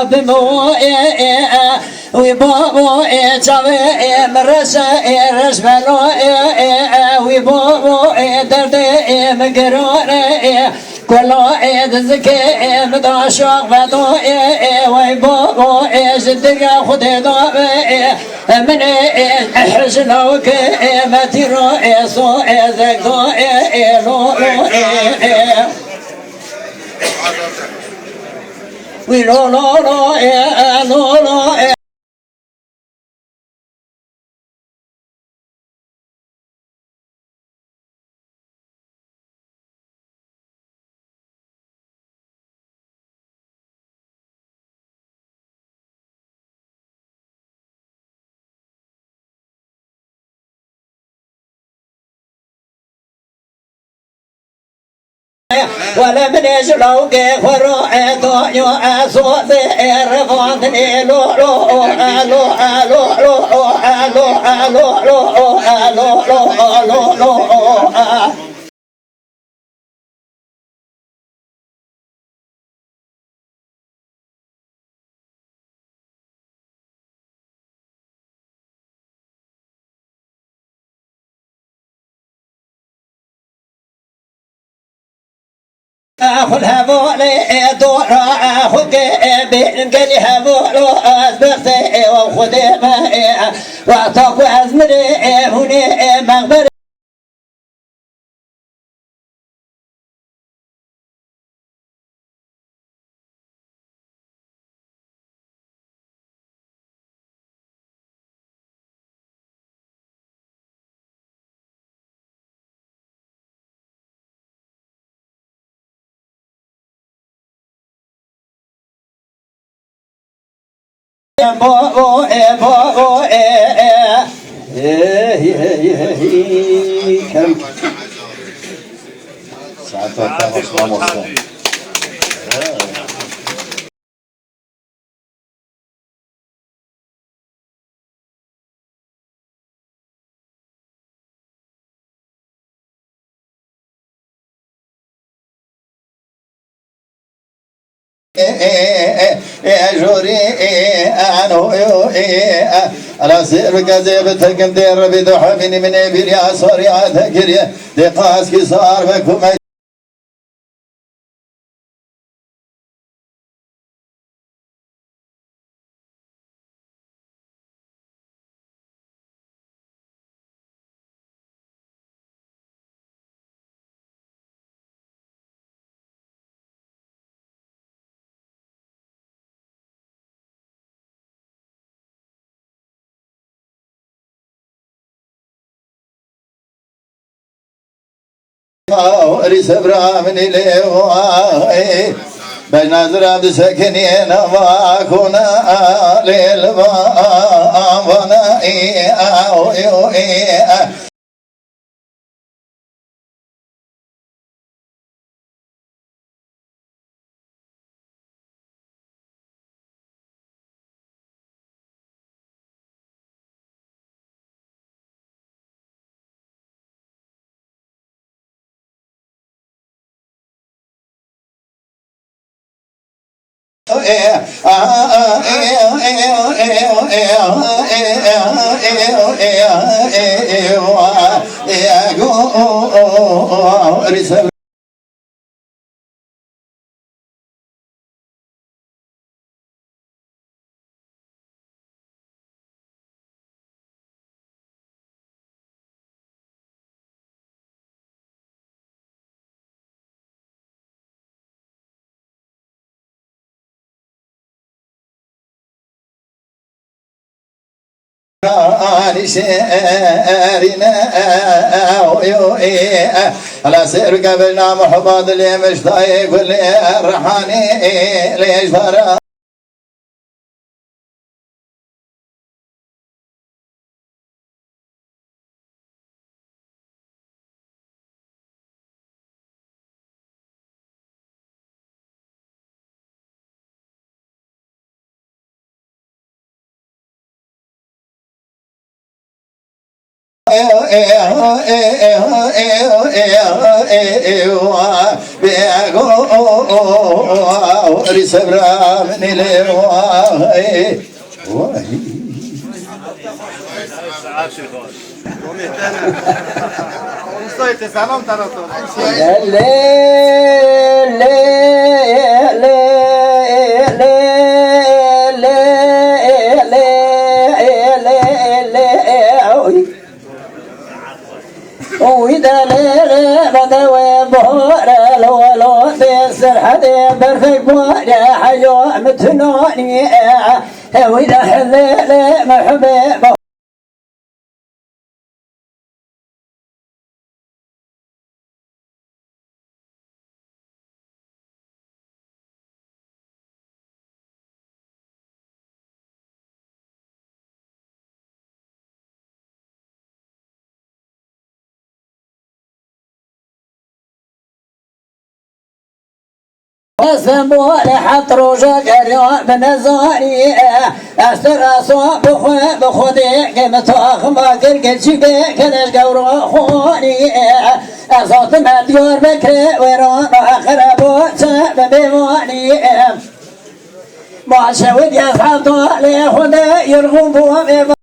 بمو ويبو تاوي مرسا رسملو ويبو درد مقرون كلو ذكي مداشوق بدو ويبو زدق خديدو من حسنوك متيرو سو ذكدو لو we lo lo lo lo lo ولا من يجلو كيف روحته يؤسو ذئر فاضني لو لو لو لو لو لو خلها بولي دور أخوك بنقلها بولو أسبقتي وخذي مائي وأعطاك أزمري هوني مغبري بو كم ساعات جوري أنو على سير كذب تكن دير بدوح من بيريا صوريا ذكريا دقاس كي صار بكم رسبرا من الهواء بنظر بسكنين ما كنا للماء ونائي على سير قبلنا محبط اللي مش طايق واللي الرحاني ليش فرا إلو رسبرا من إلو وإذا بدوي بورا لولو تسر حدي برفق بورا حيو متنوني وإذا حليل محبيب سمول حط روجك اليوم بنزاري استر صوب بخودي قيمة اخما كل شبيك كلش قورو خوني صوت مديور بكري ويرون اخربو سب بيموني ما شود يصحب طالي خدا يرغبوا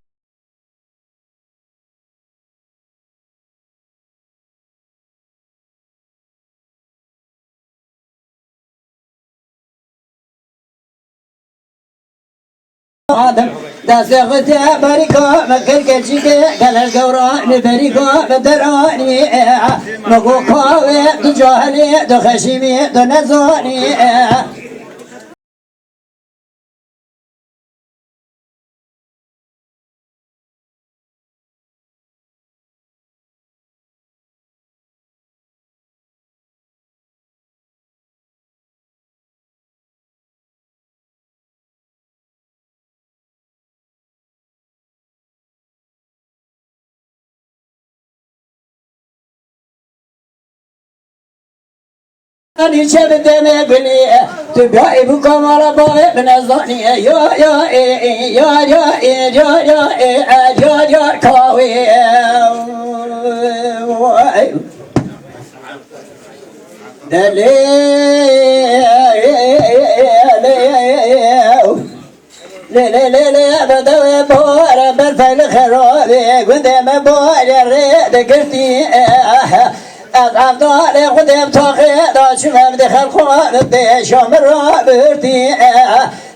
دست خود باریکا مکر کشید کلش گوران باریکا بدرانی مگو کاوه دو جاهلی دو خشیمی دو نزانی أنا شبت مبلي تبعي بكم على باب نزاني يا يا يا يا يا يا يا يا كاوي لا بدوي بورا بالفعل خرابي قدام بورا ريد قلتي أضعف داري قدام تاخير شمام دخل خواب بشام الرابرتي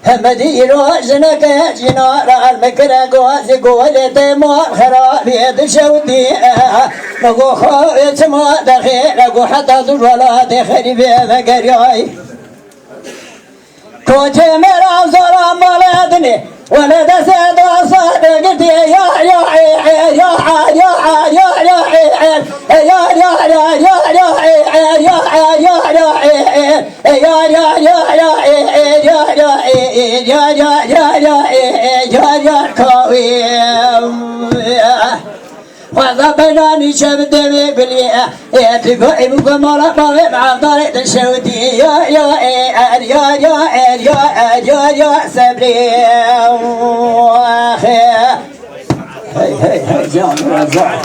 همدي روزنك جنار المكرة قوازي قولي تيمور خرابي دشودي نقو خويت ما دخيل نقو حتى دولات خريبي مقرياي كوتي مرا زرام ولدني ولد سيد صادق يا يا يا يا يا يا يا وضبناني شبت بليه يتقعي بكم ولا طوي مع طريق الشودي يا يا يا يا يا يا يا سبري هي هي هي جان رزاق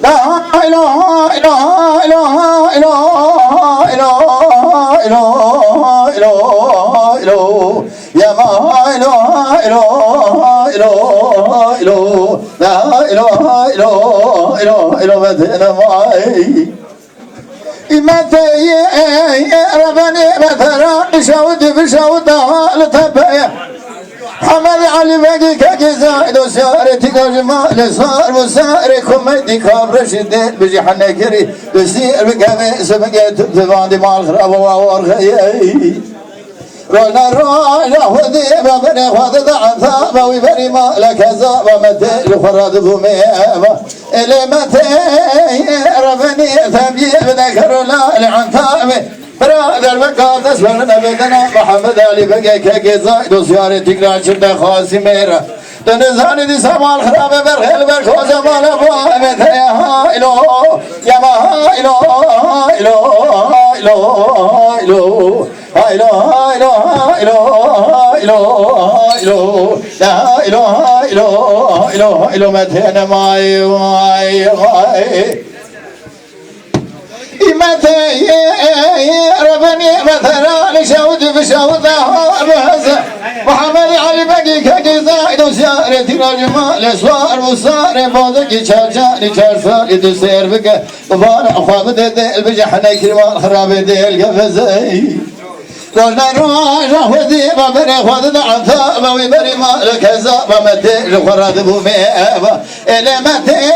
لا إله إلا إله إلا إله إله إله إله يا ما إله إله إله إله لا إله إله إله إله مدينة معي إمتى يا ربني مثلا بشود لتبعي حمل علي بقي كجزائد وسارتي كجمال صار وساري كوميدي كابرش الدين بجي حنكري بسير بقمي سبقيت تفاندي مع الخراب وارخي رونا رونا وذيبا بني خواذ ضعفا ويبني ما لك زابا متى لخراد بوميبا إلي متى ربني ثمي بذكر لا لعنثامي برادر مقادس لنا بدنا محمد علي بقى كجزائد وسيارة تقرأ شرطة خاصي ميرا تنزاني دي سمال خرابة برخيل برخو زمان أبوامت يا هايلو يا ما هايلو هايلو متى ماي متى ربني مثلا لشوت بشوتها بهزة محمد علي بقي كقزايد وسيارة رجمال اسوار وصار بوذك شارجاني شارفاني تسير بك وبانا خواب ديل بجحنا كرمان خراب ديل قفزي قلنا نروح ودي ما بني خذ ضعفا ما ويبري مالك هزابا متي الخراد بوميبا إلى متي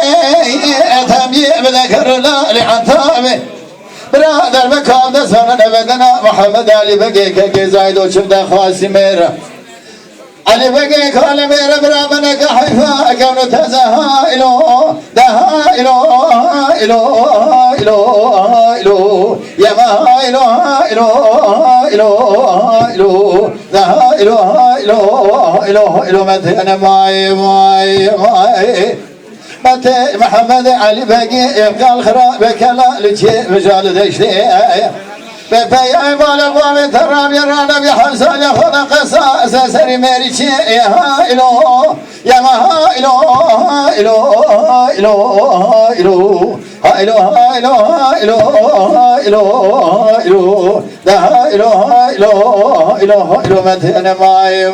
ثمي بذكر لا لعنتامي برادر مكان دسانا نبدنا محمد علي بقي كقزايد وشفدا خاسي ميرا علي بقي كان ميرا برامنك حيفا كون تزهائلو دهائلو إلو يا ما إلو متى أنا ماي متى محمد علي بقي يبقى الخراب كلا لشيء مجال دشتي ببي عبال أبواب ترام يرانا بحسن يخذ قصاص سري ميريشي يا إلو يا ما إلو متى أنا ماي